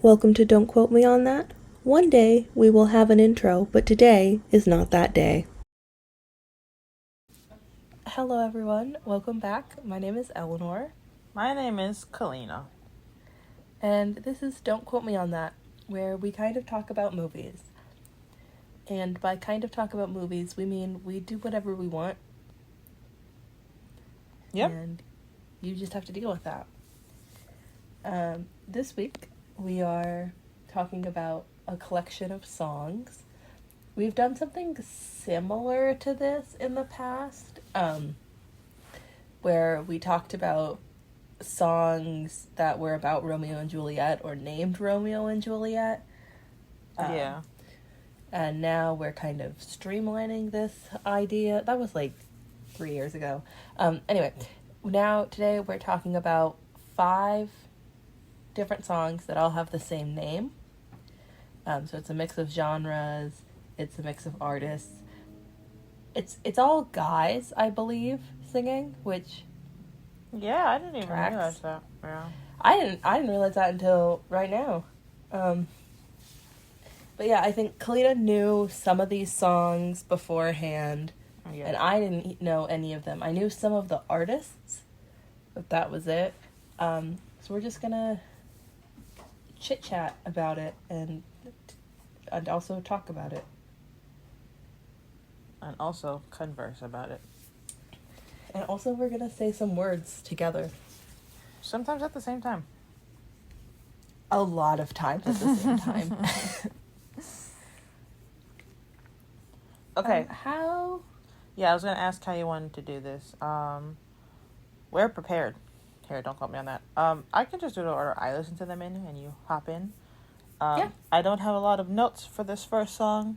Welcome to Don't Quote Me on That. One day we will have an intro, but today is not that day. Hello everyone, welcome back. My name is Elanor. My name is Kalina. And this is Don't Quote Me on That, where we kind of talk about movies. And by kind of talk about movies, we mean we do whatever we want. Yep. And you just have to deal with that. This week, we are talking about a collection of songs. We've done something similar to this in the past, where we talked about songs that were about Romeo and Juliet or named Romeo and Juliet. Yeah. And now we're kind of streamlining this idea. That was like 3 years ago. Anyway, today we're talking about 5 different songs that all have the same name. So it's a mix of genres. It's a mix of artists. It's all guys, I believe, singing, which Yeah, I didn't even tracks. realize that. Yeah. I didn't realize that until right now. But yeah, I think Kalina knew some of these songs beforehand, Yeah. and I didn't know any of them. I knew some of the artists, but that was it. So we're just gonna chit-chat about it and also talk about it. And also converse about it. And also we're gonna say some words together. Sometimes at the same time. A lot of times at the same time. Okay. How? Yeah, I was going to ask how you wanted to do this. We're prepared. Here, don't quote me on that. I can just do the order I listen to them in and you hop in. Yeah. I don't have a lot of notes for this first song.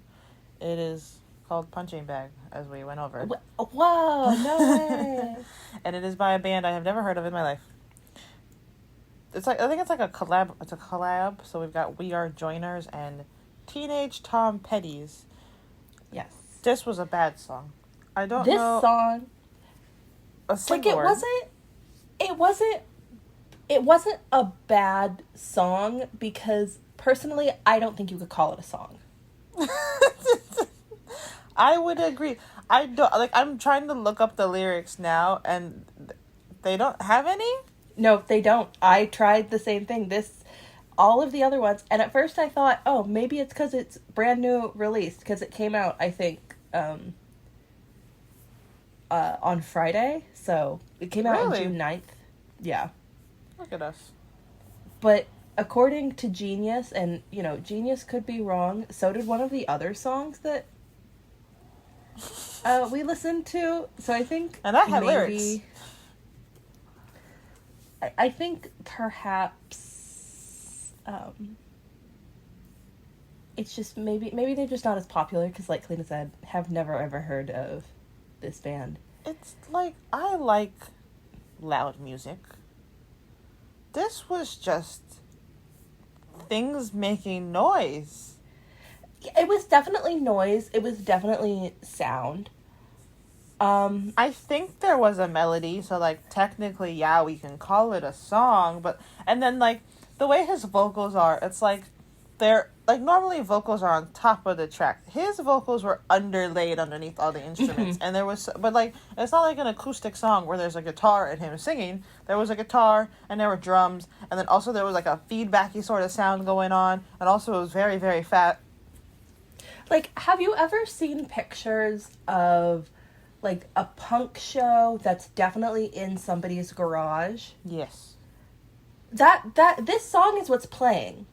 It is called Punching Bag, as we went over. Whoa, no way. And it is by a band I have never heard of in my life. It's like, I think it's like a collab. It's a collab. So we've got We Are Joiners and Teenage Tom Petty's. Yes. This was a bad song. I don't This know song, a single it word. wasn't a bad song because personally I don't think you could call it a song. I would agree. I don't like. I'm trying to look up the lyrics now, and they don't have any. No, they don't. I tried the same thing. All of the other ones, and at first I thought, oh, maybe it's because it's brand new released, because it came out, I think, on Friday, so it came out Really? on June 9th. Yeah. Look at us. But according to Genius, and, Genius could be wrong, so did one of the other songs that we listened to, so I think And that had lyrics. I think perhaps it's just maybe they're just not as popular because, like Kalina said, have never ever heard of this band. It's like, I like loud music. This was just things making noise. It was definitely noise. It was definitely sound. I think there was a melody, so like technically, yeah, we can call it a song, but and then like the way his vocals are, it's like they're like normally vocals are on top of the track. His vocals were underlaid underneath all the instruments, and there was, but like it's not like an acoustic song where there's a guitar and him singing. There was a guitar and there were drums, and then also there was like a feedbacky sort of sound going on, and also it was very, very fat. Like, have you ever seen pictures of like a punk show that's definitely in somebody's garage? Yes. This song is what's playing.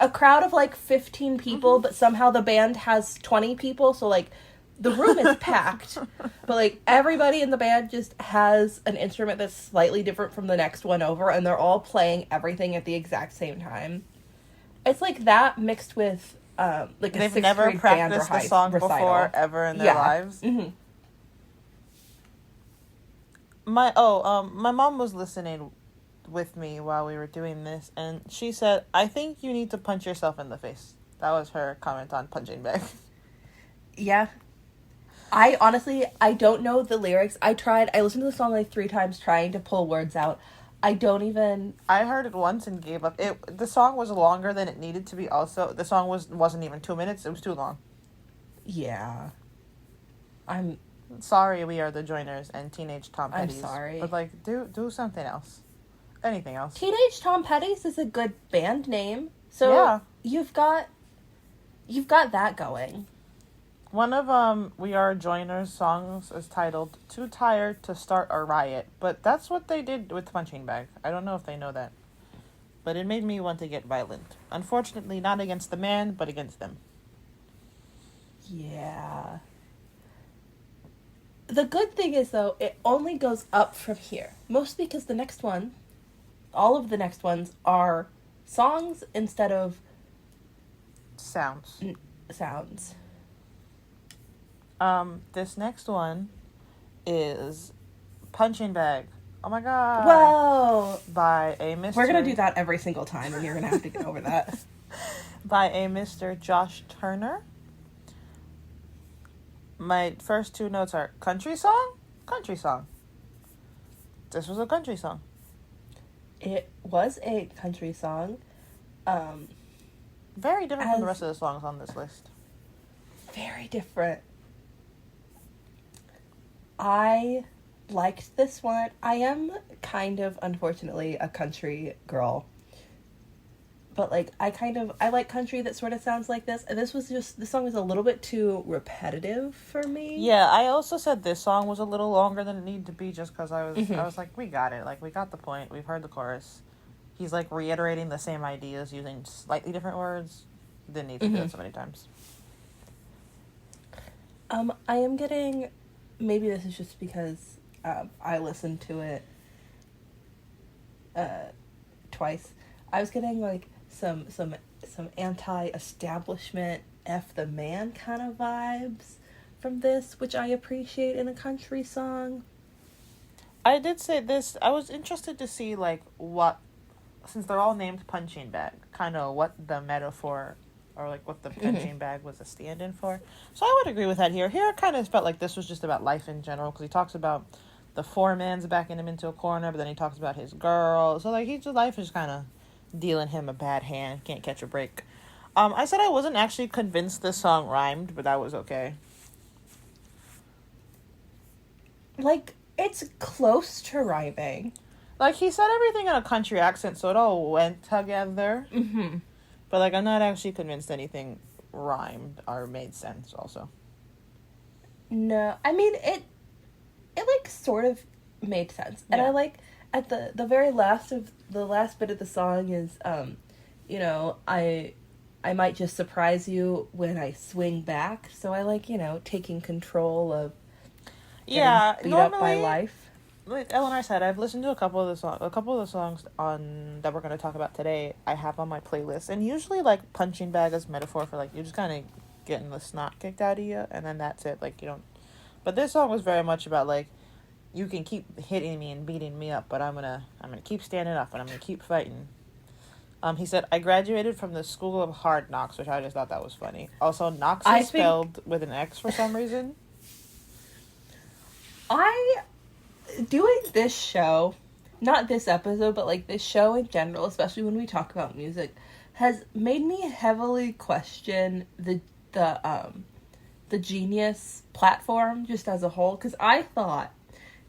A crowd of like 15 people, but somehow the band has 20 people, so like the room is packed, but like everybody in the band just has an instrument that's slightly different from the next one over, and they're all playing everything at the exact same time. It's like that mixed with like a They've sixth never grade band practiced the song recital. before ever in their lives. Mm-hmm. My mom was listening with me while we were doing this, and she said, I think you need to punch yourself in the face. That was her comment on Punching Bag. Yeah. I honestly don't know the lyrics. I listened to the song like 3 times trying to pull words out. I don't even. I heard it once and gave up. The song was longer than it needed to be. Also, the song wasn't even 2 minutes. It was too long. Yeah. I'm Sorry, we are the Joiners and Teenage Tom I'm Petty's. sorry. But like, do something else. Anything else? Teenage Tom Petty's is a good band name. So Yeah. you've got that going. One of We Are Joiners songs is titled "Too Tired to Start a Riot," but that's what they did with Punching Bag. I don't know if they know that, but it made me want to get violent. Unfortunately, not against the man, but against them. Yeah. The good thing is, though, it only goes up from here. Mostly because all of the next ones are songs instead of Sounds. sounds. This next one is Punching Bag. Oh my god. Whoa! By a Mr. We're going to do that every single time, and you're going to have to get over that. By a Mr. Josh Turner. My first two notes are country song, country song. This was a country song. It was a country song. Very different from the rest of the songs on this list. Very different. I liked this one. I am kind of, unfortunately, a country girl. But, like, I like country that sort of sounds like this. And this song was a little bit too repetitive for me. Yeah, I also said this song was a little longer than it needed to be just because I was like, we got it. Like, we got the point. We've heard the chorus. He's, like, reiterating the same ideas using slightly different words. Didn't need to do it so many times. I am getting... Maybe this is just because I listened to it twice. I was getting, like, some anti-establishment F the man kind of vibes from this, which I appreciate in a country song. I did say this. I was interested to see, like, what, since they're all named Punching Bag, kind of what the metaphor or, like, what the punching bag was a stand-in for. So I would agree with that here. Here it kind of felt like this was just about life in general, because he talks about the foreman's backing him into a corner, but then he talks about his girl. So, like, life is kind of dealing him a bad hand. Can't catch a break. I said I wasn't actually convinced this song rhymed, but that was okay. Like, it's close to rhyming. Like, he said everything in a country accent, so it all went together. Mm-hmm. But, like, I'm not actually convinced anything rhymed or made sense, also. No, I mean, it like, sort of made sense. And I like, at the very last bit of the song is, you know, I might just surprise you when I swing back. So I like, you know, taking control of beat up by life. Like Elanor said, I've listened to a couple of the songs that we're going to talk about today. I have on my playlist, and usually, like, punching bag is metaphor for, like, you're just kind of getting the snot kicked out of you, and then that's it. Like, you don't. But this song was very much about, like, you can keep hitting me and beating me up, but I'm gonna keep standing up and I'm gonna keep fighting. He said, I graduated from the School of Hard Knocks, which I just thought that was funny. Also, Knox is spelled with an X for some reason. Doing this show, not this episode, but, like, this show in general, especially when we talk about music, has made me heavily question the Genius platform just as a whole, because I thought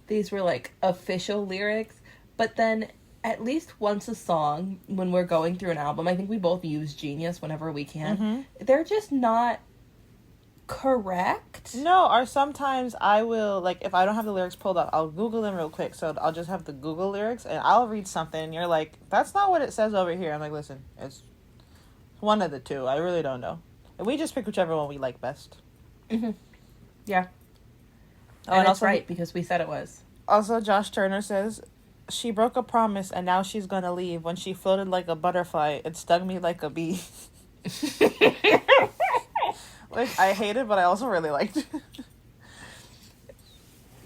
these were, like, official lyrics, but then at least once a song, when we're going through an album, I think we both use Genius whenever we can, they're just not correct. No, or sometimes I will, like, if I don't have the lyrics pulled up, I'll Google them real quick, so I'll just have the Google lyrics, and I'll read something, and you're like, that's not what it says over here. I'm like, listen, it's one of the two. I really don't know. And we just pick whichever one we like best. Yeah. Oh, and that's right, because we said it was. Also, Josh Turner says, she broke a promise, and now she's gonna leave. When she floated like a butterfly, it stung me like a bee. Like, I hate it, but I also really liked it.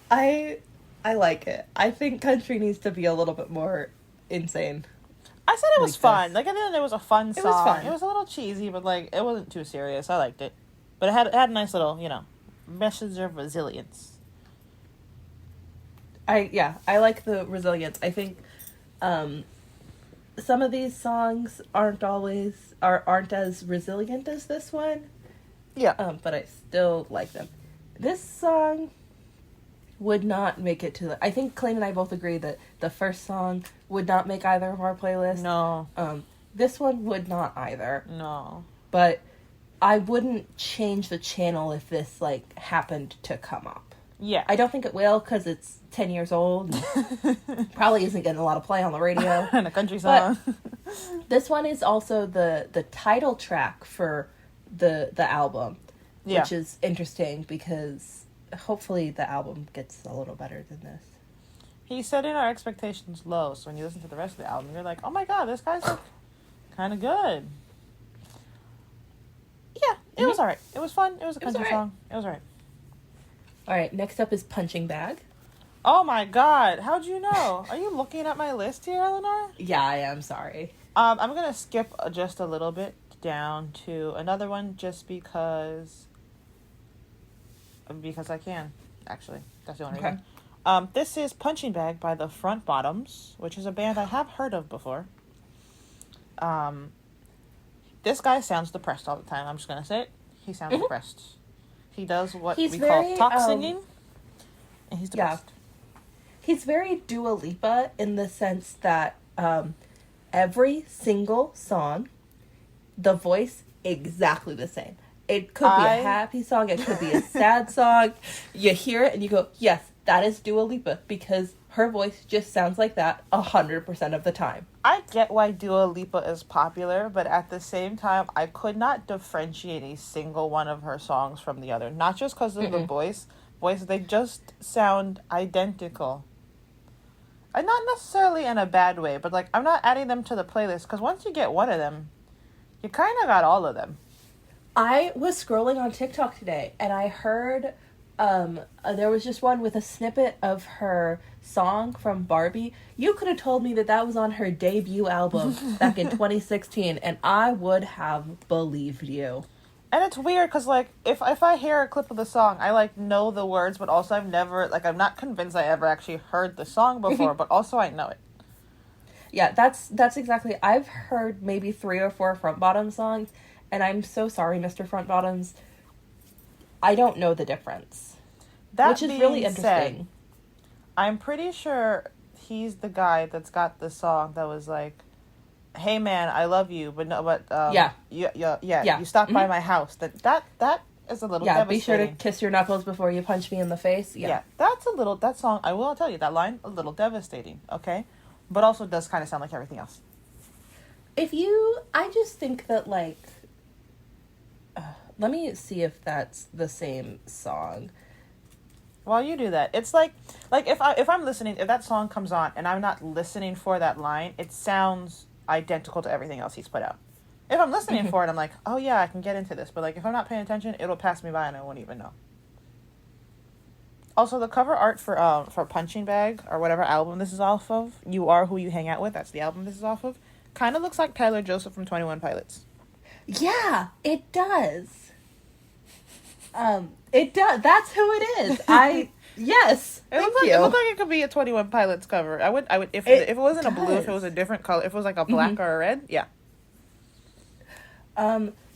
I like it. I think country needs to be a little bit more insane. I said it was fun. Like, at the end, it was a fun song. It was fun. It was a little cheesy, but, like, it wasn't too serious. I liked it. But it had a nice little, you know, message of resilience. I like the resilience. I think Some of these songs aren't as resilient as this one. Yeah. But I still like them. This song would not make it to the... I think Clayton and I both agree that the first song would not make either of our playlists. No. This one would not either. No. But I wouldn't change the channel if this, like, happened to come up. Yeah. I don't think it will, because it's 10 years old. Probably isn't getting a lot of play on the radio. And a country song. This one is also the title track for the album. Yeah. Which is interesting, because hopefully the album gets a little better than this. He's setting our expectations low, so when you listen to the rest of the album, you're like, oh my god, this guy's like kind of good. Yeah, it was alright. It was fun. It was a country song. It was alright. Alright, next up is Punching Bag. Oh my god, how'd you know? Are you looking at my list here, Elanor? Yeah, I am, sorry. I'm gonna skip just a little bit down to another one just because I can, actually. That's the only reason. This is Punching Bag by the Front Bottoms, which is a band I have heard of before. This guy sounds depressed all the time. I'm just gonna say it. He sounds depressed. He does what we call talk singing, and he's depressed. Yeah. He's very Dua Lipa in the sense that every single song, the voice exactly the same. It could be a happy song, it could be a sad song. You hear it and you go, yes, that is Dua Lipa, because her voice just sounds like that 100% of the time. I get why Dua Lipa is popular, but at the same time, I could not differentiate a single one of her songs from the other. Not just because of the voice, they just sound identical. And not necessarily in a bad way, but like, I'm not adding them to the playlist, because once you get one of them, you kind of got all of them. I was scrolling on TikTok today, and I heard there was just one with a snippet of her song from Barbie. You could have told me that was on her debut album back in 2016, and I would have believed you. And it's weird, because, like, if I hear a clip of the song, I, like, know the words, but also I'm not convinced I ever actually heard the song before, but also I know it. Yeah, that's exactly... I've heard maybe 3 or 4 Front Bottom songs, and I'm so sorry, Mr. Front Bottoms. I don't know the difference. Which is really interesting. Said, I'm pretty sure he's the guy that's got the song that was like, hey man, I love you, but you stopped by my house. That is a little devastating. Be sure to kiss your knuckles before you punch me in the face. Yeah, that song, I will tell you, that line, a little devastating, okay? But also does kind of sound like everything else. I just think that, like, let me see if that's the same song. While you do that, it's like if I'm listening, if that song comes on and I'm not listening for that line, it sounds identical to everything else he's put out. If I'm listening for it, I'm like, oh yeah, I can get into this. But like, if I'm not paying attention, it'll pass me by and I won't even know. Also, the cover art for Punching Bag, or whatever album this is off of, You Are Who You Hang Out With, that's the album this is off of, kind of looks like Tyler Joseph from 21 Pilots. Yeah, it does. It does. That's who it is. Yes. It looked like it could be a 21 Pilots cover. I would if it wasn't a blue, if it was a different color, if it was like a black or a red, yeah.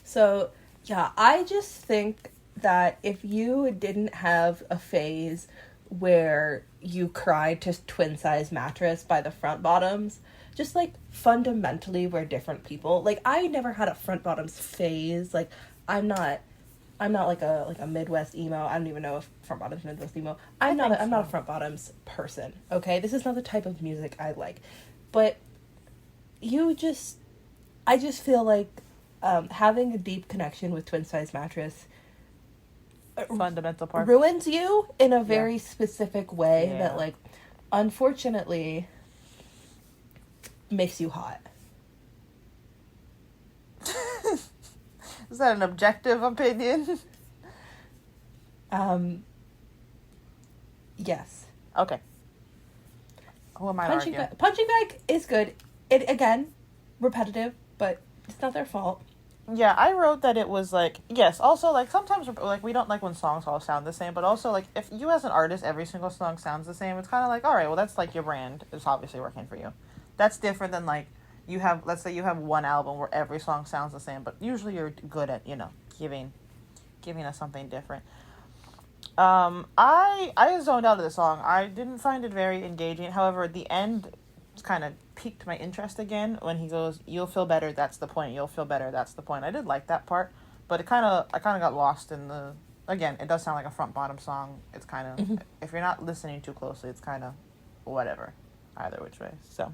So yeah, I just think that if you didn't have a phase where you cried to Twin Size Mattress by the Front Bottoms, just like fundamentally we're different people. Like, I never had a Front Bottoms phase. Like, I'm not like a Midwest emo. I don't even know if Front Bottoms Midwest emo. I'm not a Front Bottoms person. Okay, this is not the type of music I like. But I just feel like having a deep connection with Twin Size Mattress fundamental part ruins you in a very specific way that, like, unfortunately makes you hot. Is that an objective opinion? Yes. Okay. Who am I arguing? Punching Bag is good. It, again, repetitive, but it's not their fault. Yeah, I wrote that it was like, yes, also, like, sometimes, like, we don't like when songs all sound the same, but also, like, if you as an artist, every single song sounds the same, it's kind of like, all right, well, that's, like, your brand is obviously working for you. That's different than like you have. Let's say you have one album where every song sounds the same, but usually you're good at giving us something different. I zoned out of the song. I didn't find it very engaging. However, at the end kind of piqued my interest again when he goes, "You'll feel better. That's the point. You'll feel better. That's the point." I did like that part, but I kind of got lost in the. Again, it does sound like a front bottom song. It's kind of if you're not listening too closely, it's kind of whatever, either which way. So.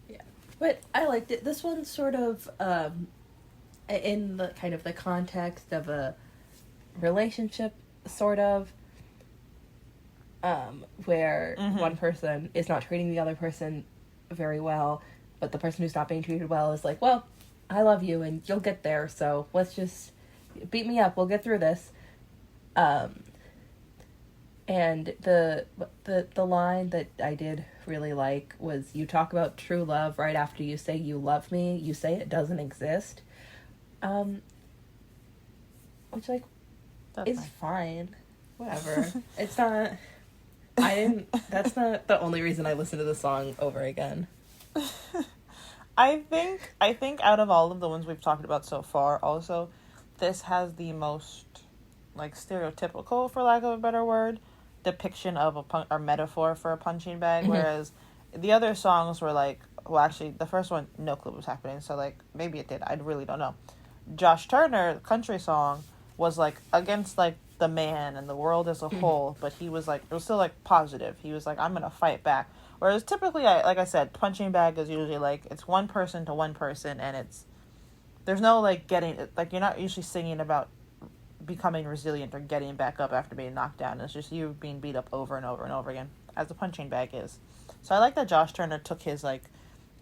Yeah, but I liked it. This one's sort of in the kind of the context of a relationship, sort of, where one person is not treating the other person very well, but the person who's not being treated well is like, well, I love you and you'll get there, so let's just beat me up, we'll get through this. And the line that I did really like was, you talk about true love right after you say you love me, you say it doesn't exist. Which, like, That's is fine. Whatever. It's not... That's not the only reason I listen to the song over again. I think out of all of the ones we've talked about so far, also, this has the most, like, stereotypical, for lack of a better word, depiction of or metaphor for a punching bag, whereas the other songs were like, well, actually, the first one, no clue what was happening, so, like, maybe it did, I really don't know. Josh Turner, country song, was, like, against, like, the man and the world as a whole, but he was, like, it was still, like, positive. He was like, I'm gonna fight back. Whereas typically, like I said, punching bag is usually, like, it's one person to one person, and there's no, like, like, you're not usually singing about becoming resilient or getting back up after being knocked down. It's just you being beat up over and over and over again, as a punching bag is. So I like that Josh Turner took his, like,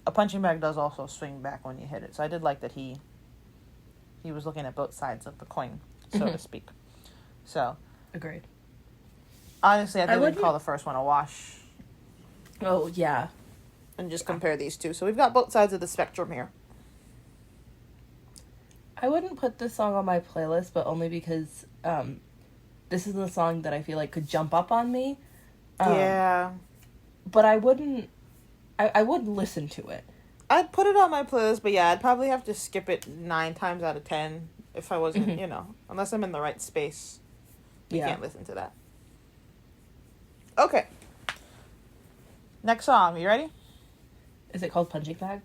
a punching bag does also swing back when you hit it. So I did like that he was looking at both sides of the coin, so to speak. So. Agreed. Honestly, I think we'd call the first one a wash. Oh, yeah. And just compare these two. So we've got both sides of the spectrum here. I wouldn't put this song on my playlist, but only because this is the song that I feel like could jump up on me. Yeah. But I wouldn't listen to it. I'd put it on my playlist, but yeah, I'd probably have to skip it 9 times out of 10 if I wasn't, unless I'm in the right space. You can't listen to that. Okay. Next song. You ready? Is it called Punching Bag?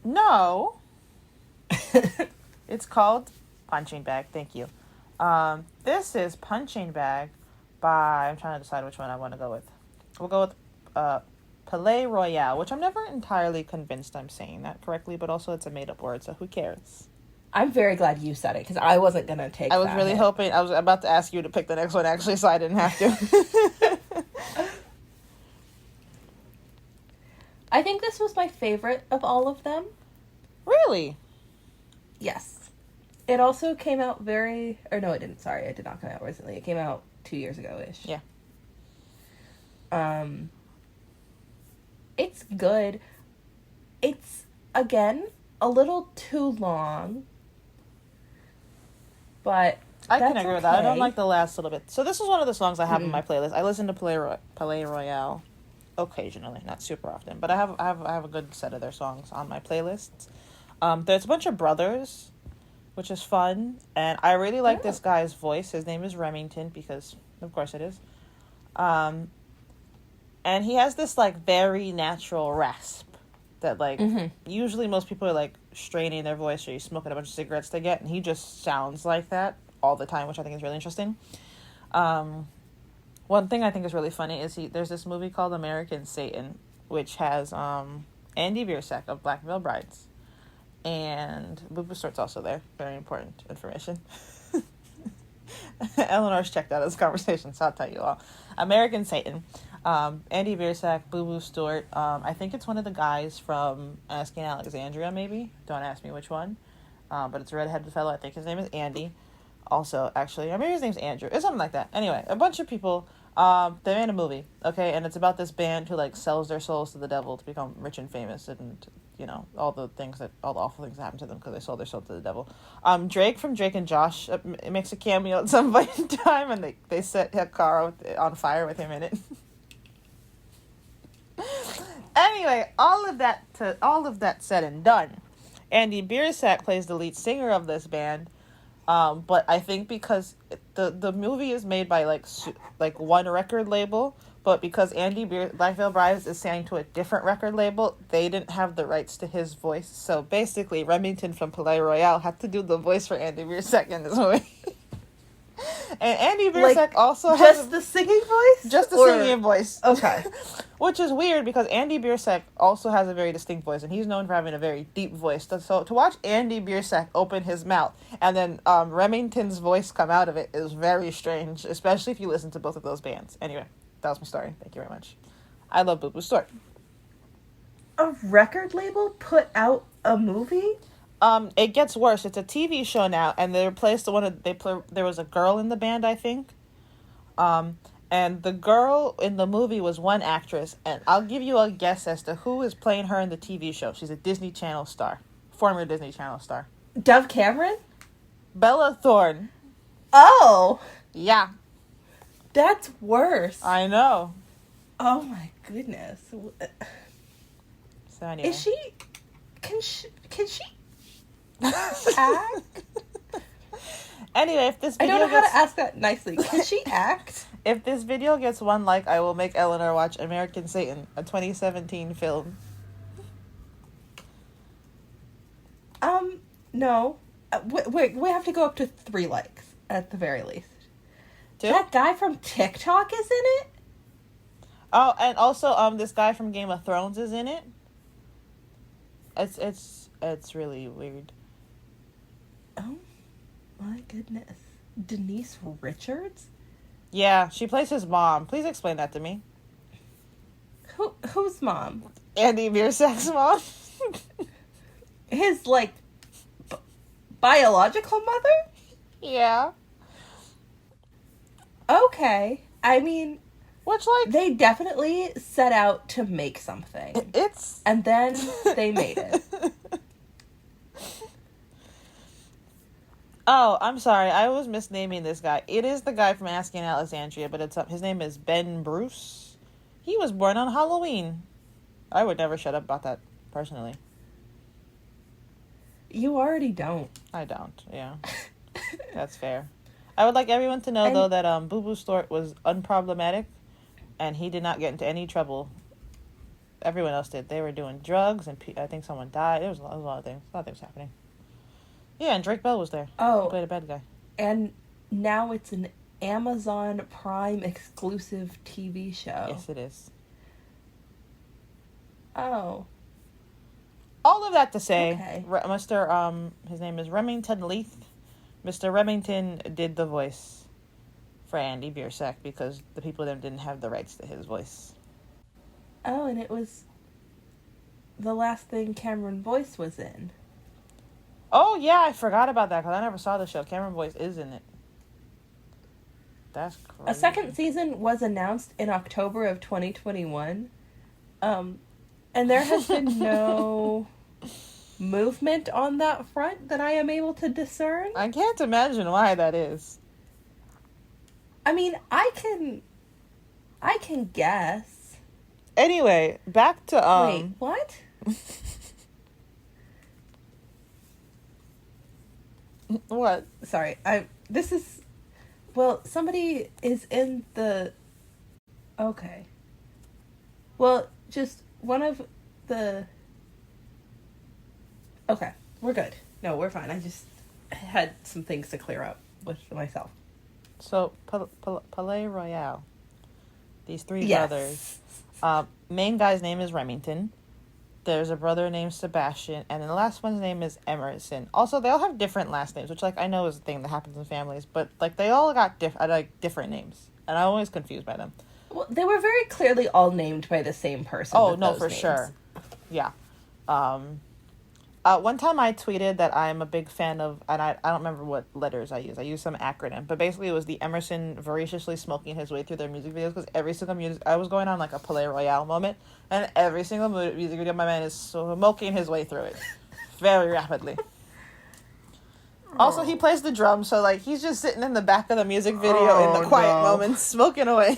No. It's called Punching Bag. Thank you. This is Punching Bag by... I'm trying to decide which one I want to go with. We'll go with Palais Royale, which I'm never entirely convinced I'm saying that correctly, but also it's a made-up word, so who cares? I'm very glad you said it, because I wasn't going to take I was really hoping... I was about to ask you to pick the next one, actually, so I didn't have to. I think this was my favorite of all of them. Really? Yes. It also came out it didn't. Sorry, it did not come out recently. It came out 2 years ago-ish. Yeah. It's good. It's, again, a little too long. But I can agree with that. I don't like the last little bit. So this is one of the songs I have on my playlist. I listen to Palais Royale occasionally, not super often, but I have a good set of their songs on my playlists. There's a bunch of brothers, which is fun, and I really like this guy's voice. His name is Remington, because of course it is. And he has this, like, very natural rasp that, like, usually most people are, like, straining their voice or you smoking a bunch of cigarettes to get, and he just sounds like that all the time, which I think is really interesting. One thing I think is really funny is there's this movie called American Satan, which has Andy Biersack of Black Veil Brides. And Booba Stort's also there. Very important information. Eleanor's checked out of this conversation, so I'll tell you all. American Satan. Andy Biersack, Boo Boo Stewart. I think it's one of the guys from Asking Alexandria, maybe. Don't ask me which one. But it's a redheaded fellow. I think his name is Andy. Also, actually, or maybe his name's Andrew. It's something like that. Anyway, a bunch of people, they made a movie, okay? And it's about this band who, like, sells their souls to the devil to become rich and famous and, all the awful things that happen to them because they sold their soul to the devil. Drake from Drake and Josh makes a cameo at some point in time, and they set a car on fire with him in it. Anyway, all of that said and done, Andy Biersack plays the lead singer of this band. But I think because the movie is made by like one record label, but because Black Veil Brides is signed to a different record label, they didn't have the rights to his voice. So basically, Remington from Palais Royale had to do the voice for Andy Biersack in this movie. And Andy Biersack also has the singing voice? Just the singing voice. Okay. Which is weird because Andy Biersack also has a very distinct voice, and he's known for having a very deep voice. So to watch Andy Biersack open his mouth and then Remington's voice come out of it is very strange, especially if you listen to both of those bands. Anyway, that was my story. Thank you very much. I love Boo Boo's story. A record label put out a movie? It gets worse. It's a TV show now, and they replaced there was a girl in the band, I think. And the girl in the movie was one actress, and I'll give you a guess as to who is playing her in the TV show. She's a Disney Channel star. Former Disney Channel star. Dove Cameron? Bella Thorne. Oh! Yeah. That's worse. I know. Oh my goodness. So anyway. Can she act? Anyway, if this video I don't know how to ask that nicely. Can she act? If this video gets 1 like, I will make Elanor watch American Satan, a 2017 film. No. We have to go up to 3 likes, at the very least. 2? That guy from TikTok is in it? Oh, and also, this guy from Game of Thrones is in it. It's really weird. Oh, my goodness. Denise Richards? Yeah, she plays his mom. Please explain that to me. Whose mom? Andy Biersack's mom. His, biological mother? Yeah. Okay. I mean, which, they definitely set out to make something. And then they made it. Oh, I'm sorry. I was misnaming this guy. It is the guy from Asking Alexandria, but his name is Ben Bruce. He was born on Halloween. I would never shut up about that, personally. You already don't. I don't, yeah. That's fair. I would like everyone to know, though, that Boo Boo Stort was unproblematic, and he did not get into any trouble. Everyone else did. They were doing drugs, and I think someone died. There was a lot of things. A lot of things happening. Yeah, and Drake Bell was there. Oh. He played a bad guy. And now it's an Amazon Prime exclusive TV show. Yes, it is. Oh. All of that to say, okay. His name is Remington Leith. Mr. Remington did the voice for Andy Biersack because the people there didn't have the rights to his voice. Oh, and it was the last thing Cameron Boyce was in. Oh, yeah, I forgot about that because I never saw the show. Cameron Boyce is in it. That's crazy. A second season was announced in October of 2021. And there has been no movement on that front that I am able to discern. I can't imagine why that is. I mean, I can guess. Anyway, back to Wait, what? What? Sorry, somebody is in the... Okay. Well, just one of the... Okay, we're good. No, we're fine. I just had some things to clear up with myself. So, Palais Royale. These 3 brothers. Main guy's name is Remington. There's a brother named Sebastian, and then the last one's name is Emerson. Also, they all have different last names, which, I know is a thing that happens in families, but, they all got different names, and I'm always confused by them. Well, they were very clearly all named by the same person. Oh, no, for sure. Yeah. One time I tweeted that I'm a big fan of, and I don't remember what letters I use. I use some acronym, but basically it was the Emerson voraciously smoking his way through their music videos, because every single music, I was going on a Palais Royale moment, and every single music video my man is smoking his way through it very rapidly. Also, he plays the drums, so he's just sitting in the back of the music video in the quiet moments, smoking away.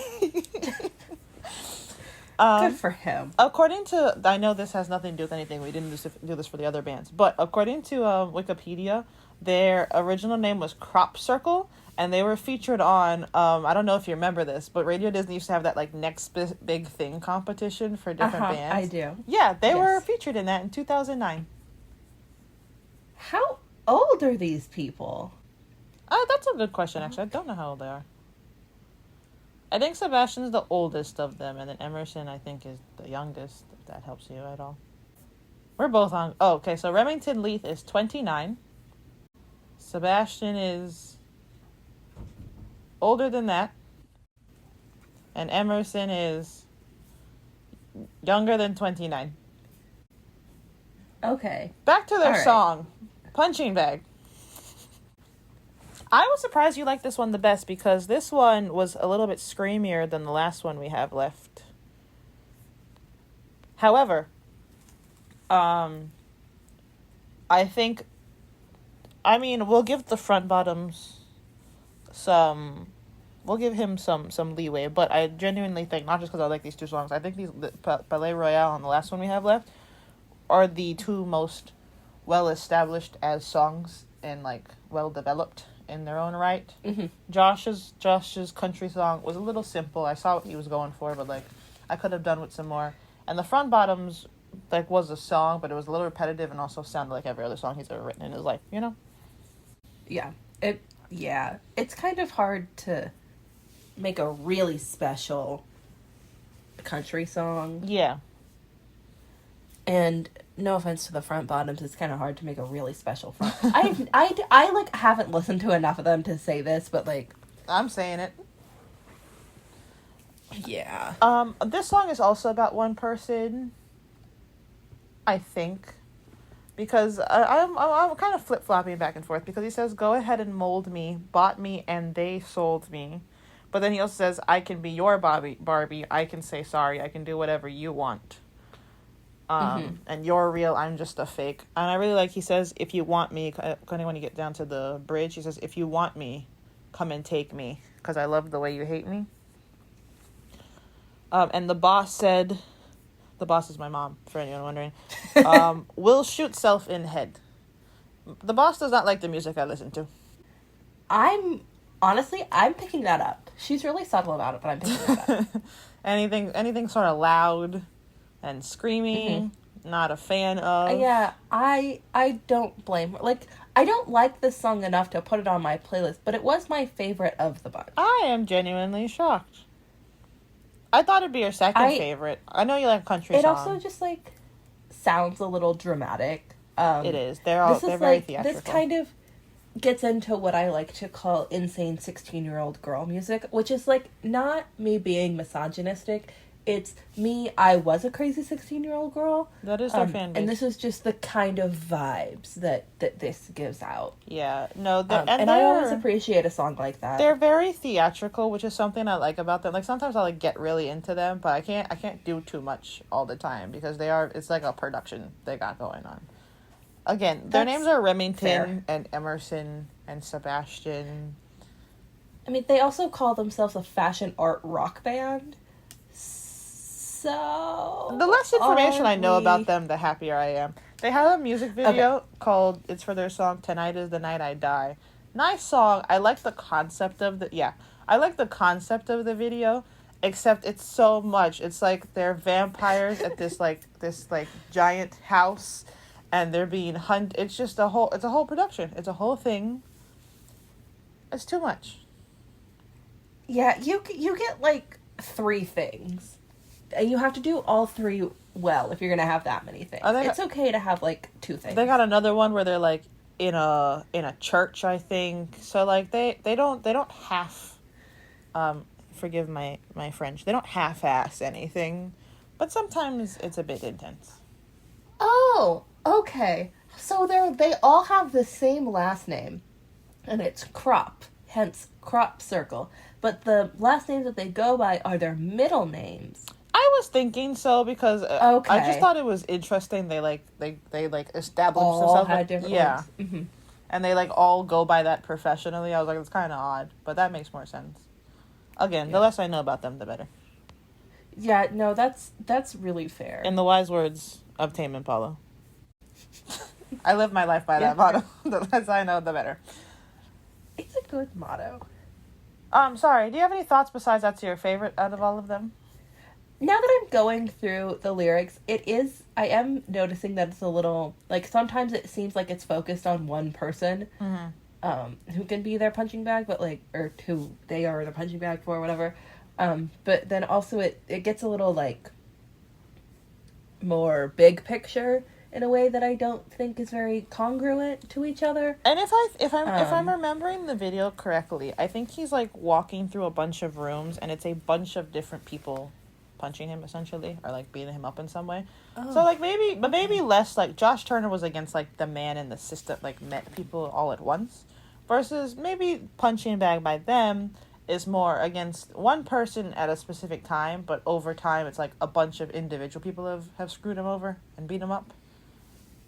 Good for him. According to, I know this has nothing to do with anything. We didn't do this for the other bands, but according to Wikipedia, their original name was Crop Circle, and they were featured on. I don't know if you remember this, but Radio Disney used to have that like next big thing competition for different bands. I do. Yeah, they were featured in that in 2009. How old are these people? That's a good question. Actually, I don't know how old they are. I think Sebastian's the oldest of them, and then Emerson, I think, is the youngest, if that helps you at all. We're both on... Oh, okay, so Remington Leith is 29. Sebastian is older than that. And Emerson is younger than 29. Okay. Back to their song, Punching Bag. I was surprised you liked this one the best because this one was a little bit screamier than the last one we have left. However, I think, we'll give the front bottoms we'll give him some leeway, but I genuinely think, not just because I like these two songs, I think the Palais Royale and the last one we have left are the two most well-established as songs and, like, well-developed in their own right. Mm-hmm. Josh's country song was a little simple. I saw what he was going for, but like I could have done with some more. And the front bottoms like was a song, but it was a little repetitive and also sounded like every other song he's ever written in his life, you know? Yeah. It's kind of hard to make a really special country song. Yeah. And no offense to the front bottoms, it's kind of hard to make a really special front. I like haven't listened to enough of them to say this, but like I'm saying it. Yeah. This song is also about one person, I think, because I'm kind of flip-flopping back and forth because he says, "Go ahead and mold me, bought me, and they sold me," but then he also says, "I can be your Barbie. I can say sorry. I can do whatever you want." And you're real, I'm just a fake. And I really like, he says, "If you want me," kind of when you get down to the bridge, he says, "If you want me, come and take me, because I love the way you hate me." And the boss said, the boss is my mom, for anyone wondering, "Will shoot self in head." The boss does not like the music I listen to. I'm picking that up. She's really subtle about it, but I'm picking that up. Anything sort of loud and screaming, not a fan of. Yeah, I don't blame her. Like, I don't like this song enough to put it on my playlist, but it was my favorite of the bunch. I am genuinely shocked. I thought it'd be your second favorite. I know you like country songs. It also just, like, sounds a little dramatic. It is. They're very theatrical. This kind of gets into what I like to call insane 16-year-old girl music, which is, like, not me being misogynistic. It's me, I was a crazy 16-year-old girl. That is their fan base. And this is just the kind of vibes that this gives out. Yeah. No, and I always appreciate a song like that. They're very theatrical, which is something I like about them. Like, sometimes I like get really into them, but I can't do too much all the time because it's like a production they got going on. Again, their names are Remington and Emerson and Sebastian. I mean, they also call themselves a fashion art rock band. So the less information I know about them, the happier I am. They have a music video called, it's for their song "Tonight Is the Night I Die." Nice song. I like the concept of the video, except it's so much. It's like they're vampires at this giant house, and they're being hunted. It's just a whole production. It's a whole thing. It's too much. Yeah, you get like 3 things. And you have to do all 3 well if you're going to have that many things. It's okay to have, like, 2 things. They got another one where they're, like, in a church, I think. So, like, they don't half, forgive my French, they don't half-ass anything. But sometimes it's a bit intense. Oh, okay. So they all have the same last name. And it's Crop, hence Crop Circle. But the last names that they go by are their middle names. I was thinking so because I just thought it was interesting. They established all themselves. Had different ones. Mm-hmm. And they like all go by that professionally. I was like, it's kind of odd, but that makes more sense. Again, the less I know about them, the better. Yeah, no, that's really fair. In the wise words of Tame Impala. I live my life by Yeah. that motto. The less I know, the better. It's a good motto. Sorry, do you have any thoughts besides that's your favorite out of all of them? Now that I'm going through the lyrics, I am noticing that it's a little, like, sometimes it seems like it's focused on one person, who can be their punching bag, but, like, or who they are the punching bag for, whatever. But then also it gets a little, like, more big picture in a way that I don't think is very congruent to each other. And if I'm remembering the video correctly, I think he's like walking through a bunch of rooms, and it's a bunch of different people punching him essentially, or like beating him up in some way. Oh. So like maybe less like Josh Turner was against like the man in the system, like met people all at once, versus maybe Punching Bag by them is more against one person at a specific time, but over time it's like a bunch of individual people have screwed him over and beat him up.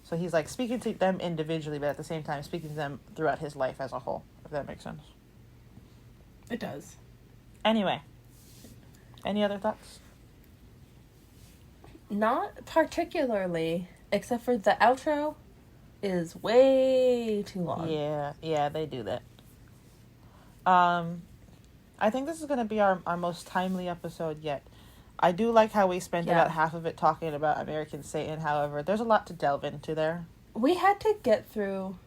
So he's like speaking to them individually, but at the same time speaking to them throughout his life as a whole, if that makes sense. It does. Anyway, any other thoughts? Not particularly, except for the outro is way too long. Yeah, they do that. I think this is going to be our most timely episode yet. I do like how we spent about half of it talking about American Satan. However, there's a lot to delve into there. We had to get through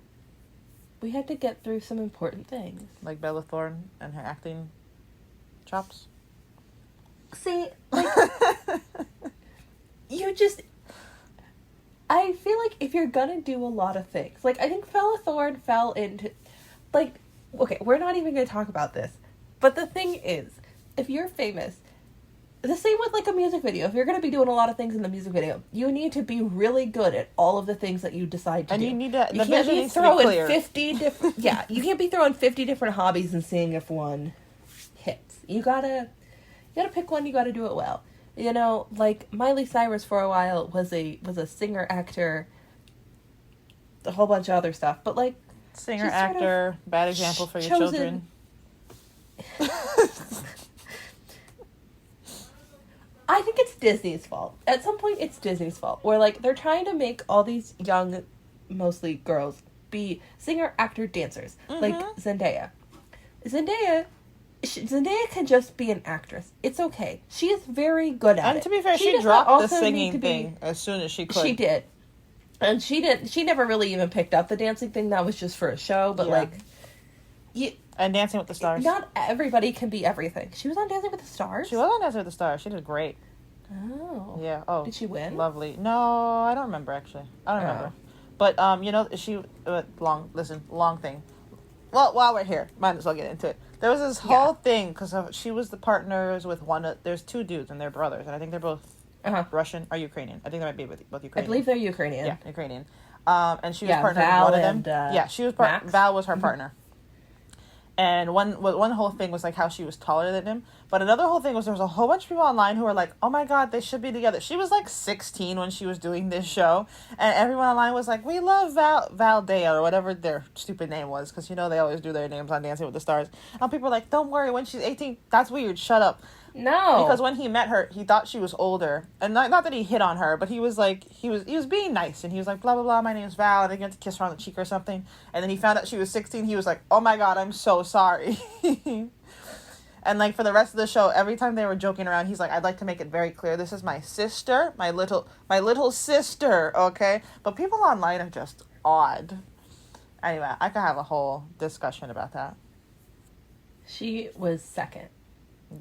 some important things. Like Bella Thorne and her acting chops. See, like, I feel like if you're gonna do a lot of things, like, I think Bella Thorne fell into, like, okay, we're not even gonna talk about this, but the thing is, if you're famous, the same with, like, a music video. If you're going to be doing a lot of things in the music video, you need to be really good at all of the things that you decide to do. And you need to... You can't be throwing 50 different... Yeah, you can't be throwing 50 different hobbies and seeing if one hits. You gotta pick one, you gotta do it well. You know, like, Miley Cyrus for a while was a singer, actor, a whole bunch of other stuff, but, like... Singer, actor, bad example for your children. I think it's Disney's fault. At some point, it's Disney's fault. Where, like, they're trying to make all these young, mostly girls, be singer, actor, dancers. Mm-hmm. Like Zendaya. Zendaya can just be an actress. It's okay. She is very good at it. And to be fair, she dropped the singing thing as soon as she could. She did. And she never really even picked up the dancing thing. That was just for a show. But, like... And Dancing with the Stars. Not everybody can be everything. She was on Dancing with the Stars? She was on Dancing with the Stars. She did great. Oh. Yeah. Oh. Did she win? Lovely. No, I don't remember, actually. I don't remember. But, you know, long thing. Well, while we're here, might as well get into it. There was this whole thing, because she was the partners with there's two dudes, and they're brothers, and I think they're both Russian or Ukrainian. I think they might be both Ukrainian. I believe they're Ukrainian. Yeah, Ukrainian. And she was partnered Val with one of them. She was Val was her partner. And one whole thing was like how she was taller than him. But another whole thing was there was a whole bunch of people online who were like, oh my god, they should be together. She was like 16 when she was doing this show. And everyone online was like, we love Valdea or whatever their stupid name was. Because, you know, they always do their names on Dancing with the Stars. And people were like, don't worry, when she's 18, that's weird, shut up. No. Because when he met her, he thought she was older. And not that he hit on her, but he was like, he was being nice. And he was like, blah, blah, blah, my name's Val. And he got to kiss her on the cheek or something. And then he found out she was 16. He was like, oh my god, I'm so sorry. And like for the rest of the show, every time they were joking around, he's like, I'd like to make it very clear. This is my sister, my little sister, okay? But people online are just odd. Anyway, I could have a whole discussion about that. She was second.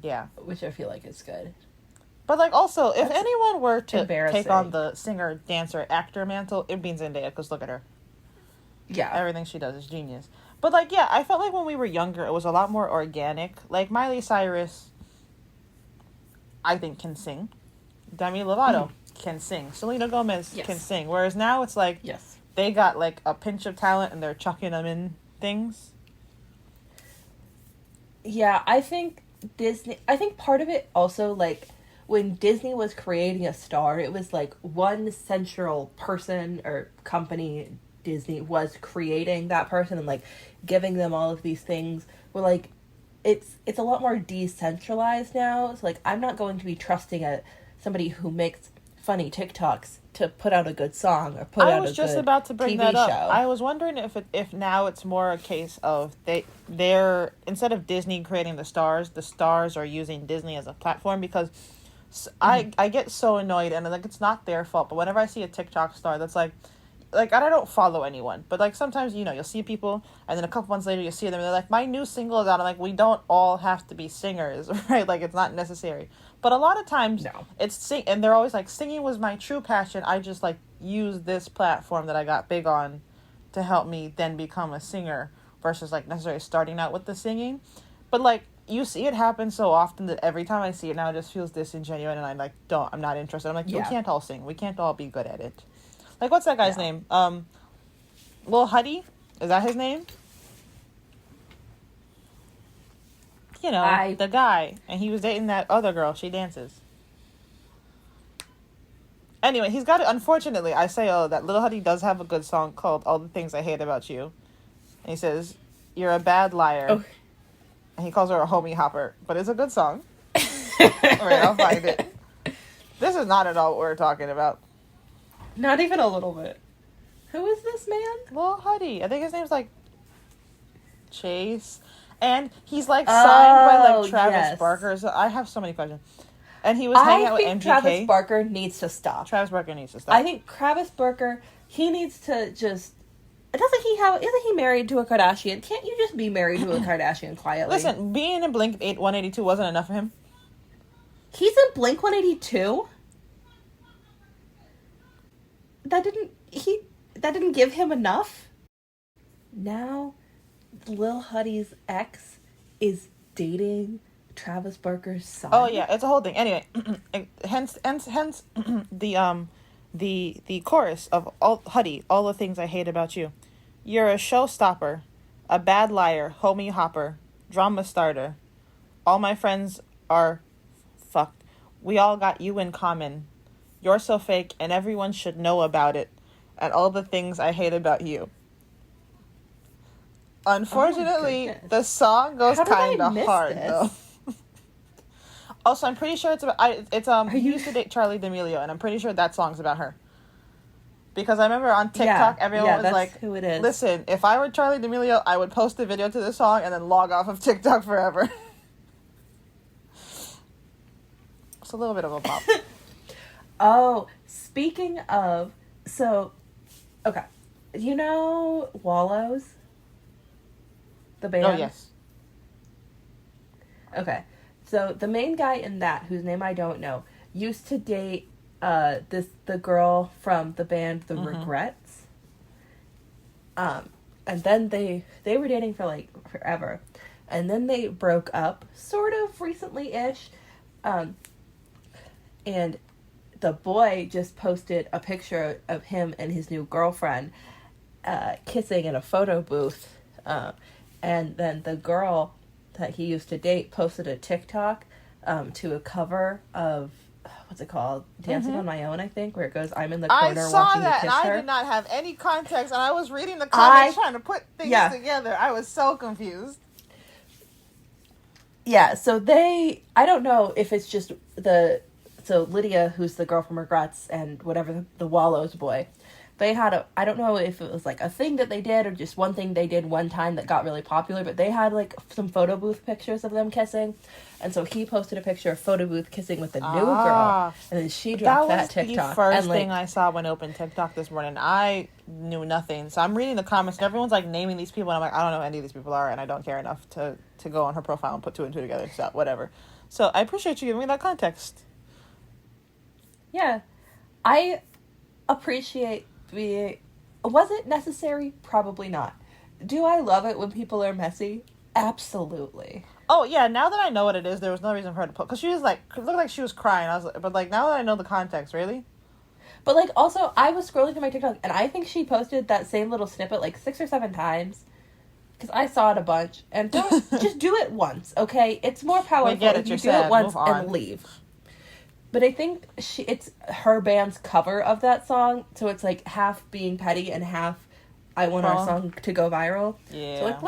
Yeah. Which I feel like is good. But, like, also, if anyone were to take on the singer, dancer, actor mantle, it'd be Zendaya, because look at her. Yeah. Everything she does is genius. But, like, yeah, I felt like when we were younger, it was a lot more organic. Like, Miley Cyrus, I think, can sing. Demi Lovato can sing. Selena Gomez can sing. Whereas now it's like, they got, like, a pinch of talent, and they're chucking them in things. Yeah, I think part of it also, like, when Disney was creating a star, it was like one central person or company, Disney, was creating that person and like giving them all of these things. Where like it's a lot more decentralized now. So like I'm not going to be trusting somebody who makes funny TikToks to put out a good song or put out a good I was just about to bring TV that up. show. I was wondering if now it's more a case of they're instead of Disney creating the stars are using Disney as a platform, because I get so annoyed, and like it's not their fault, but whenever I see a TikTok star that's like I don't follow anyone, but like sometimes you'll see people, and then a couple months later you see them and they're like, my new single is out. I'm like, we don't all have to be singers, right? Like it's not necessary. But a lot of times it's and they're always like, singing was my true passion. I just like use this platform that I got big on to help me then become a singer, versus like necessarily starting out with the singing. But like you see it happen so often that every time I see it now it just feels disingenuous, and I'm not interested. I'm like, we can't all sing. We can't all be good at it. Like, what's that guy's name? Lil Huddy? Is that his name? The guy. And he was dating that other girl. She dances. Anyway, he's got it. Unfortunately, I say, that Lil Huddy does have a good song called All the Things I Hate About You. And he says, you're a bad liar. Oh. And he calls her a homie hopper. But it's a good song. Alright, I'll find it. This is not at all what we're talking about. Not even a little bit. Who is this man? Lil Huddy. I think his name's like Chase. And he's like signed by like Travis Barker. So I have so many questions. And he was hanging out with MGK. I think Travis Barker needs to stop. I think Travis Barker, he needs to just... Isn't he married to a Kardashian? Can't you just be married to a Kardashian quietly? Listen, being in Blink 182 wasn't enough for him. He's in Blink 182? That didn't give him enough? Now, Lil Huddy's ex is dating Travis Barker's son. Oh yeah, it's a whole thing. Anyway, hence the chorus of Huddy, all the things I hate about you. You're a showstopper, a bad liar, homie hopper, drama starter. All my friends are fucked. We all got you in common. You're so fake, and everyone should know about it. And all the things I hate about you. Unfortunately, the song goes kind of hard, though. Also, I'm pretty sure he used to date Charlie D'Amelio, and I'm pretty sure that song's about her. Because I remember on TikTok, everyone was like, who it is. Listen, if I were Charlie D'Amelio, I would post a video to this song and then log off of TikTok forever. It's a little bit of a pop. Oh, speaking of, okay. You know Wallows? The band? Oh, yes. Okay. So, the main guy in that, whose name I don't know, used to date the girl from the band The Regrets. And then they were dating for, like, forever. And then they broke up, sort of recently-ish. And the boy just posted a picture of him and his new girlfriend kissing in a photo booth. And then the girl that he used to date posted a TikTok to a cover of, what's it called? Dancing on My Own, I think, where it goes, I'm in the corner watching you kiss her. I saw that, and I did not have any context, and I was reading the comments trying to put things together. I was so confused. Yeah, so I don't know if it's just so Lydia, who's the girl from Regrets, and whatever, the Wallows boy, they had I don't know if it was like a thing that they did or just one thing they did one time that got really popular, but they had like some photo booth pictures of them kissing. And so he posted a picture of photo booth kissing with a new girl, and then she dropped that TikTok. That was the first thing I saw when I opened TikTok this morning. I knew nothing. So I'm reading the comments, and everyone's like naming these people, and I'm like, I don't know who any of these people are, and I don't care enough to go on her profile and put two and two together, so whatever. So I appreciate you giving me that context. Yeah. I appreciate was it necessary? Probably not. Do I love it when people are messy? Absolutely. Oh, yeah, now that I know what it is, there was no reason for her to put... Because she was like... It looked like she was crying. I was like, but, like, now that I know the context, really? But, like, also, I was scrolling through my TikTok, and I think she posted that same little snippet, like, 6 or 7 times. Because I saw it a bunch. And just do it once, okay? It's more powerful if you do it once and leave. But I think it's her band's cover of that song, so it's, like, half being petty and half I want our song to go viral. Yeah. So, like,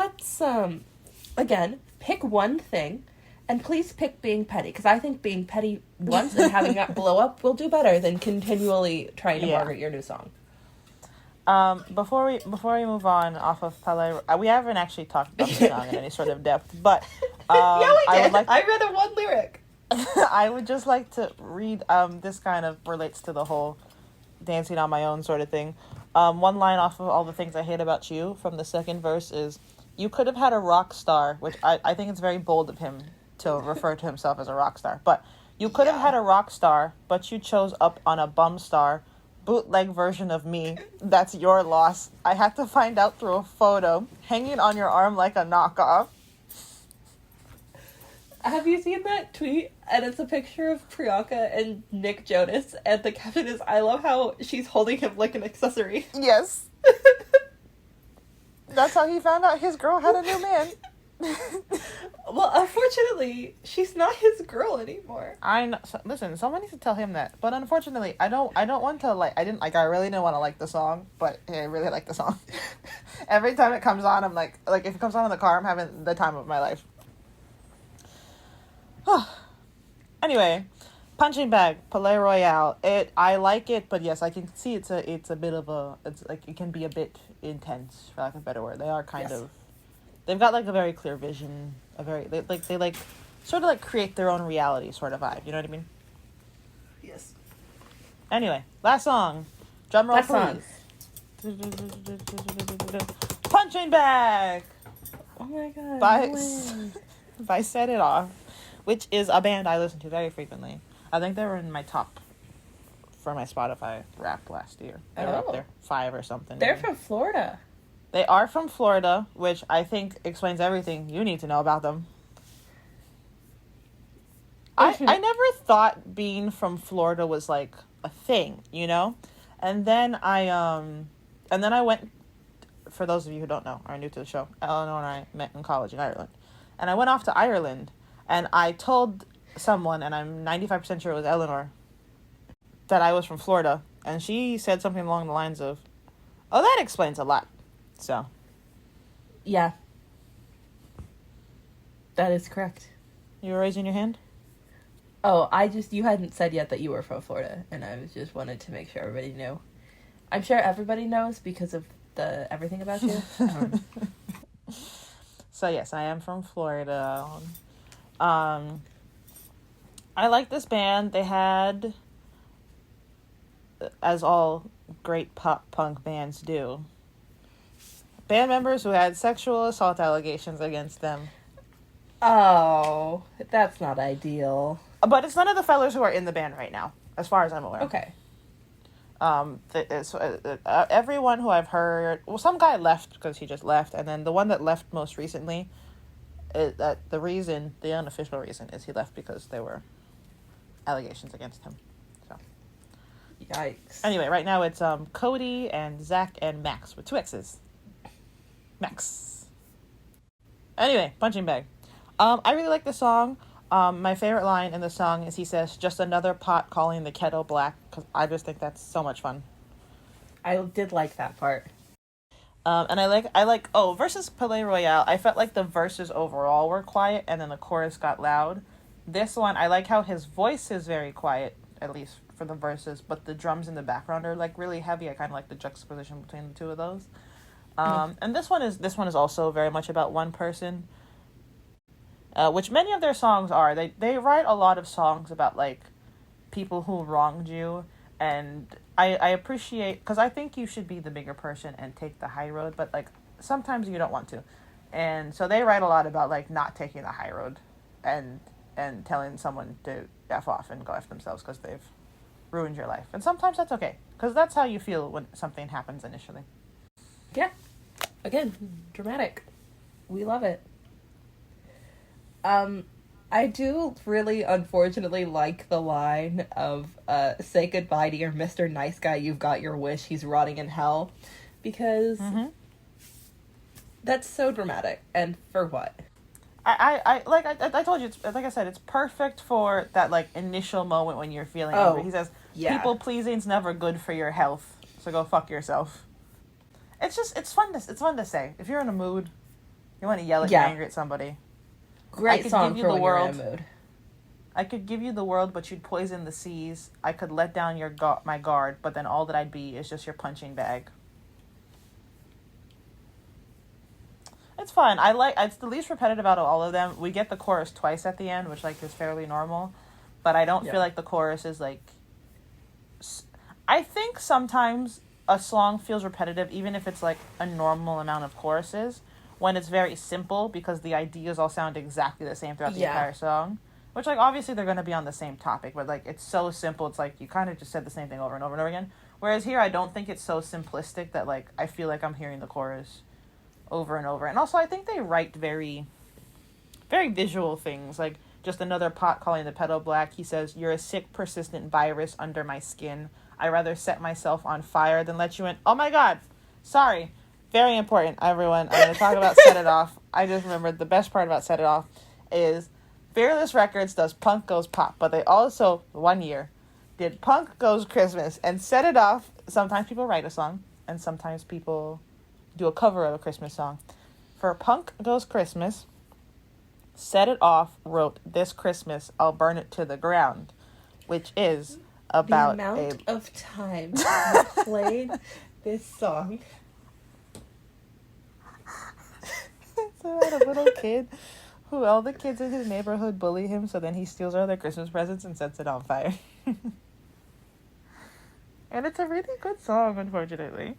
again, pick one thing, and please pick being petty, because I think being petty once and having that blow up will do better than continually trying to market your new song. Before we move on off of Palais, we haven't actually talked about the song in any sort of depth, but yeah, we did. I read a one lyric. I would just like to read. This kind of relates to the whole dancing on my own sort of thing. One line off of All the Things I Hate About You from the second verse is, "You could have had a rock star," which I think it's very bold of him to refer to himself as a rock star. But you could have had a rock star, but you chose up on a bum star. Bootleg version of me. That's your loss. I had to find out through a photo hanging on your arm like a knockoff. Have you seen that tweet? And it's a picture of Priyanka and Nick Jonas, and the caption is, "I love how she's holding him like an accessory." Yes. That's how he found out his girl had a new man. Well, unfortunately, she's not his girl anymore. I know. Listen, someone needs to tell him that. But unfortunately, I don't want to like. I really didn't want to like the song, but I really like the song. Every time it comes on, I'm like if it comes on in the car, I'm having the time of my life. Anyway, Punching Bag, Palais Royale. I like it, but yes, I can see it's a bit of a, it's like it can be a bit intense, for lack of a better word. They are kind of, they've got like a very clear vision, they sort of like create their own reality sort of vibe. You know what I mean? Yes. Anyway, last song. Drum roll, please. Punching Bag. Oh my god. By Set It Off, which is a band I listen to very frequently. I think they were in my top for my Spotify Wrapped last year. They were up there, 5 or something. They're from Florida. They are from Florida, which I think explains everything you need to know about them. I never thought being from Florida was like a thing, you know? And then I went, for those of you who don't know, are new to the show, Elanor and I met in college in Ireland. And I went off to Ireland, and I told someone, and I'm 95% sure it was Elanor, that I was from Florida. And she said something along the lines of, "Oh, that explains a lot." So. Yeah. That is correct. You were raising your hand? Oh, you hadn't said yet that you were from Florida, and I just wanted to make sure everybody knew. I'm sure everybody knows because of the everything about you. So yes, I am from Florida. I like this band. They had, as all great pop punk bands do, band members who had sexual assault allegations against them. Oh, that's not ideal. But it's none of the fellas who are in the band right now, as far as I'm aware. Okay. Everyone who I've heard, well, some guy left because he just left, and then the one that left most recently, the unofficial reason is he left because there were allegations against him. So. Yikes. Anyway, right now it's Cody and Zach and Max with 2 X's. Max. Anyway, Punching Bag. I really like the song. My favorite line in the song is he says, "Just another pot calling the kettle black," because I just think that's so much fun. I did like that part. And I like versus Palais Royale, I felt like the verses overall were quiet and then the chorus got loud. This one, I like how his voice is very quiet, at least for the verses, but the drums in the background are like really heavy. I kind of like the juxtaposition between the two of those. And this one is also very much about one person. Which many of their songs are. They write a lot of songs about, like, people who wronged you, and I appreciate, because I think you should be the bigger person and take the high road, but, like, sometimes you don't want to. And so they write a lot about, like, not taking the high road and telling someone to F off and go F themselves because they've ruined your life. And sometimes that's okay, because that's how you feel when something happens initially. Yeah. Again, dramatic. We love it. I do really, unfortunately, like the line of, "Say goodbye to your Mr. Nice Guy, you've got your wish, he's rotting in hell," because that's so dramatic, and for what? I told you, like I said, it's perfect for that, like, initial moment when you're feeling angry. He says, "People pleasing's never good for your health, so go fuck yourself." It's fun to say. If you're in a mood, you You want to yell at you're angry at somebody. Great song for when you're in a mood. I could give you the world, but you'd poison the seas. I could let down my guard, but then all that I'd be is just your punching bag. It's fun. It's the least repetitive out of all of them. We get the chorus twice at the end, which like is fairly normal, but I don't feel like the chorus is like. I think sometimes a song feels repetitive, even if it's like a normal amount of choruses, when it's very simple because the ideas all sound exactly the same throughout the entire song. Which, like, obviously they're going to be on the same topic, but, like, it's so simple. It's, like, you kind of just said the same thing over and over and over again. Whereas here, I don't think it's so simplistic that, like, I feel like I'm hearing the chorus over and over. And also, I think they write very, very visual things. Like, just another pot calling the pedal black. He says, "You're a sick, persistent virus under my skin. I'd rather set myself on fire than let you in." Oh, my God. Sorry. Very important, everyone. I'm going to talk about Set It Off. I just remembered the best part about Set It Off is... Fearless Records does Punk Goes Pop, but they also, one year, did Punk Goes Christmas and Set It Off. Sometimes people write a song, and sometimes people do a cover of a Christmas song. For Punk Goes Christmas, Set It Off wrote "This Christmas, I'll Burn It to the Ground," which is about the amount of time I played this song. It's about a little kid who all the kids in his neighborhood bully him, so then he steals all their Christmas presents and sets it on fire. And it's a really good song, unfortunately.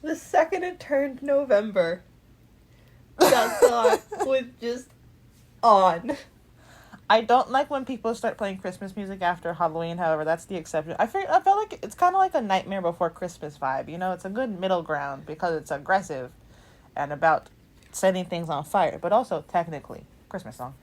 The second it turned November, that song was just on. I don't like when people start playing Christmas music after Halloween, however, that's the exception. I felt like it's kind of like a Nightmare Before Christmas vibe, you know? It's a good middle ground because it's aggressive and about setting things on fire, but also technically Christmas song.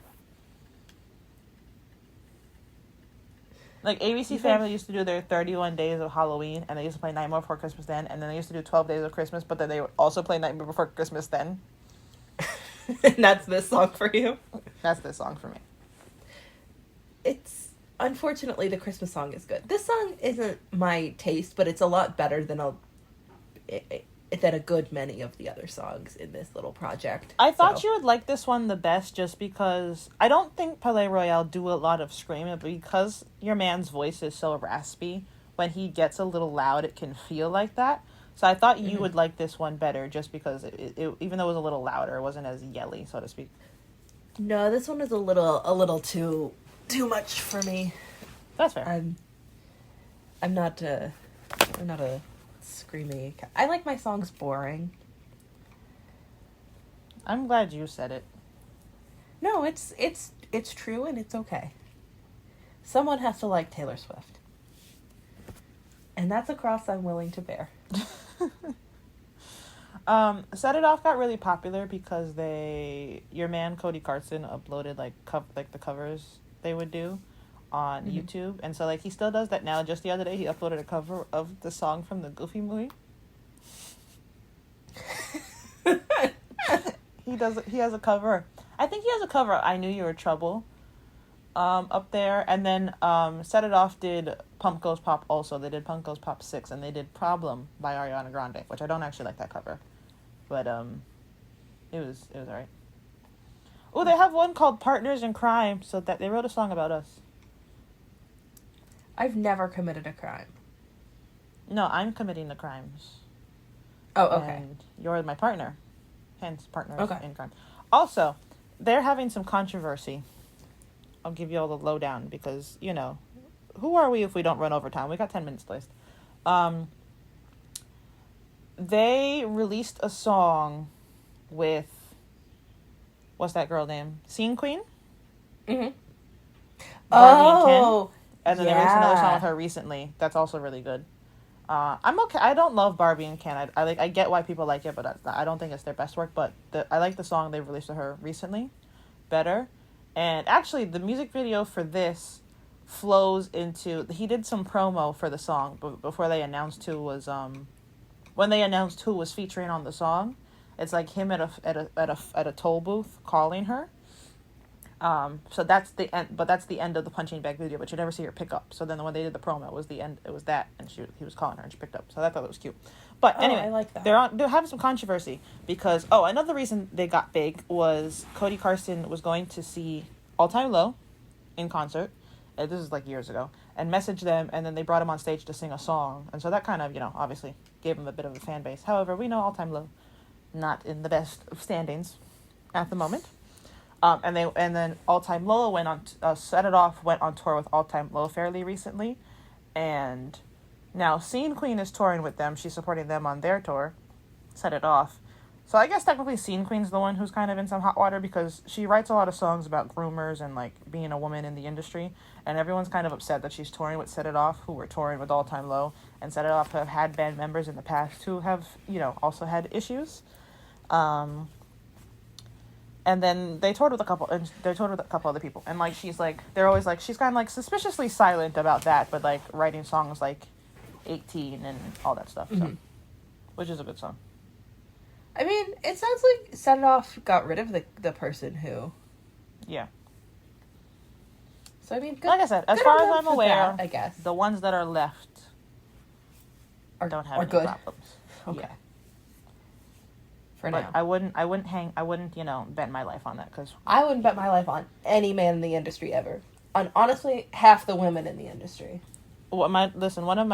Like ABC Family used to do their 31 days of Halloween, and they used to play Nightmare Before Christmas then, and then they used to do 12 days of Christmas, but then they would also play Nightmare Before Christmas then. And that's this song for you? That's this song for me. It's unfortunately the Christmas song is good. This song isn't my taste, but it's a lot better than a good many of the other songs in this little project. I thought you would like this one the best just because I don't think Palais Royale do a lot of screaming, but because your man's voice is so raspy, when he gets a little loud, it can feel like that. So I thought you would like this one better just because it even though it was a little louder, it wasn't as yelly, so to speak. No, this one is a little too much for me. That's fair. I'm not a screamy. I like my songs boring. I'm glad you said it. No, it's true and it's okay. Someone has to like Taylor Swift. And that's a cross I'm willing to bear. Set It Off got really popular because your man Cody Carson uploaded like the covers they would do on YouTube, and so like he still does that now. Just the other day he uploaded a cover of the song from the Goofy movie. He has a cover. I think he has a cover of "I Knew You Were Trouble" up there, and then Set It Off did Pump Goes Pop also. They did Pump Goes Pop 6, and they did Problem by Ariana Grande, which I don't actually like that cover, but it was alright. Oh, they have one called Partners in Crime, so that they wrote a song about us. I've never committed a crime. No, I'm committing the crimes. Oh, okay. And you're my partner. Hence, Partners in Crime. Also, they're having some controversy. I'll give you all the lowdown because, you know, who are we if we don't run over time? We got 10 minutes left. They released a song with... What's that girl name? Scene Queen? Mm-hmm. Barbie and Ken. And then they released another song with her recently. That's also really good. I'm okay. I don't love Barbie and Ken. I get why people like it, but I don't think it's their best work. But I like the song they released with her recently better. And actually, the music video for this flows into... He did some promo for the song before they announced who was... When they announced who was featuring on the song, it's like him at a toll booth calling her. So that's the end, but that's the end of the punching bag video, but you never see her pick up. So then when they did the promo, it was the end, it was that, and he was calling her and she picked up. So I thought it was cute. But Oh, anyway, I like that. they're having some controversy because another reason they got big was Cody Carson was going to see All Time Low in concert. This is like years ago, and messaged them, and then they brought him on stage to sing a song, and so that kind of obviously gave him a bit of a fan base. However, we know All Time Low not in the best of standings at the moment. And then All Time Low went on Set It Off went on tour with All Time Low fairly recently, and now Scene Queen is touring with them. She's supporting them on their tour, Set It Off. So I guess technically Scene Queen's the one who's kind of in some hot water because she writes a lot of songs about groomers and like being a woman in the industry, and everyone's kind of upset that she's touring with Set It Off, who were touring with All Time Low, and Set It Off have had band members in the past who have also had issues. And then they toured with a couple other people, and like they're always like she's kind of like suspiciously silent about that, but like writing songs like 18 and all that stuff, so which is a good song. I mean, it sounds like Set It Off got rid of the person who. Yeah. So I mean, good, like I said, as far as I'm aware, that, I guess the ones that are left don't have any good problems. Okay. Yeah. For But now, I wouldn't bet my life on that because I wouldn't bet my life on any man in the industry ever. On honestly, half the women in the industry. it's not one of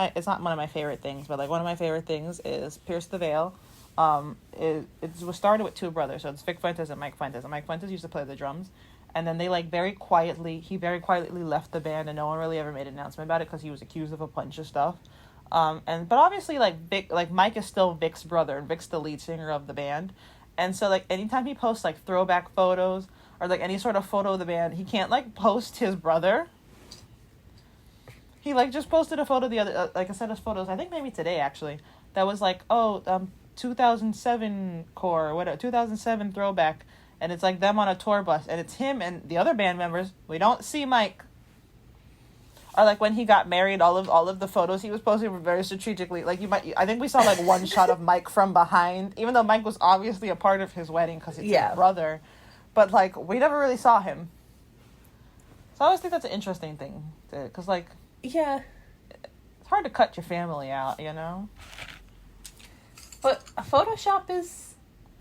my favorite things, but like one of my favorite things is Pierce the Veil. It was started with two brothers, so it's Vic Fuentes and Mike Fuentes. And Mike Fuentes used to play the drums, and then they he very quietly left the band, and no one really ever made an announcement about it because he was accused of a bunch of stuff. But obviously Mike is still Vic's brother, and Vic's the lead singer of the band, and so like anytime he posts like throwback photos or like any sort of photo of the band, he can't like post his brother. He like just posted a photo the other like a set of photos, I think maybe today actually, that was like 2007 core or whatever, 2007 throwback, and it's like them on a tour bus, and it's him and the other band members. We don't see Mike. Or like when he got married, all of the photos he was posting were very strategically. Like I think we saw like one shot of Mike from behind, even though Mike was obviously a part of his wedding because it's his brother, but like we never really saw him. So I always think that's an interesting thing, because like it's hard to cut your family out, But Photoshop is,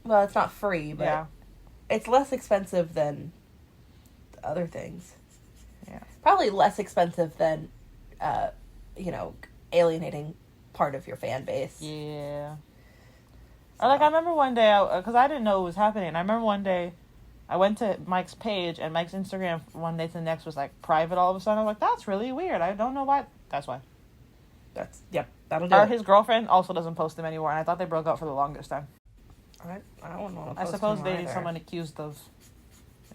well, it's not free, but it's less expensive than other things. Yeah. Probably less expensive than, alienating part of your fan base. Yeah. Or like I remember one day, because I didn't know what was happening. I remember one day I went to Mike's page, and Mike's Instagram one day to the next was like private all of a sudden. I was like, that's really weird. I don't know why. That's why. That'll do it. His girlfriend also doesn't post him anymore, and I thought they broke up for the longest time. I don't know. I suppose dating someone accused of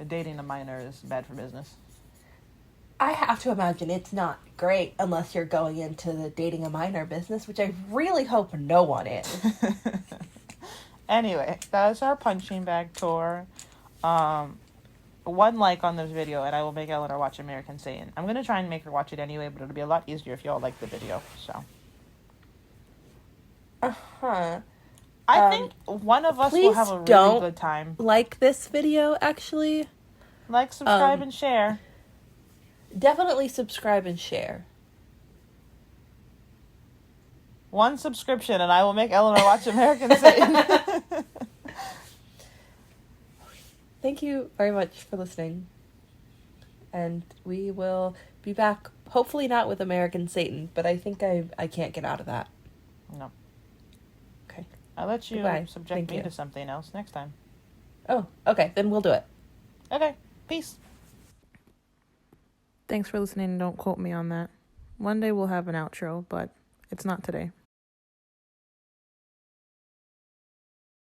dating a minor is bad for business. I have to imagine it's not great unless you're going into the dating a minor business, which I really hope no one is. Anyway, that was our punching bag tour. 1 like on this video, and I will make Elanor watch American Satan. I'm going to try and make her watch it anyway, but it'll be a lot easier if y'all like the video, so. Uh-huh. I think one of us will have a really good time. Like this video, actually. Like, subscribe, and share. Definitely subscribe and share. 1 subscription, and I will make Elanor watch American Satan. Thank you very much for listening. And we will be back, hopefully not with American Satan, but I think I can't get out of that. No. Okay. I'll let you subject me to something else next time. Oh, okay. Then we'll do it. Okay. Peace. Thanks for listening. Don't quote me on that. One day we'll have an outro, but it's not today.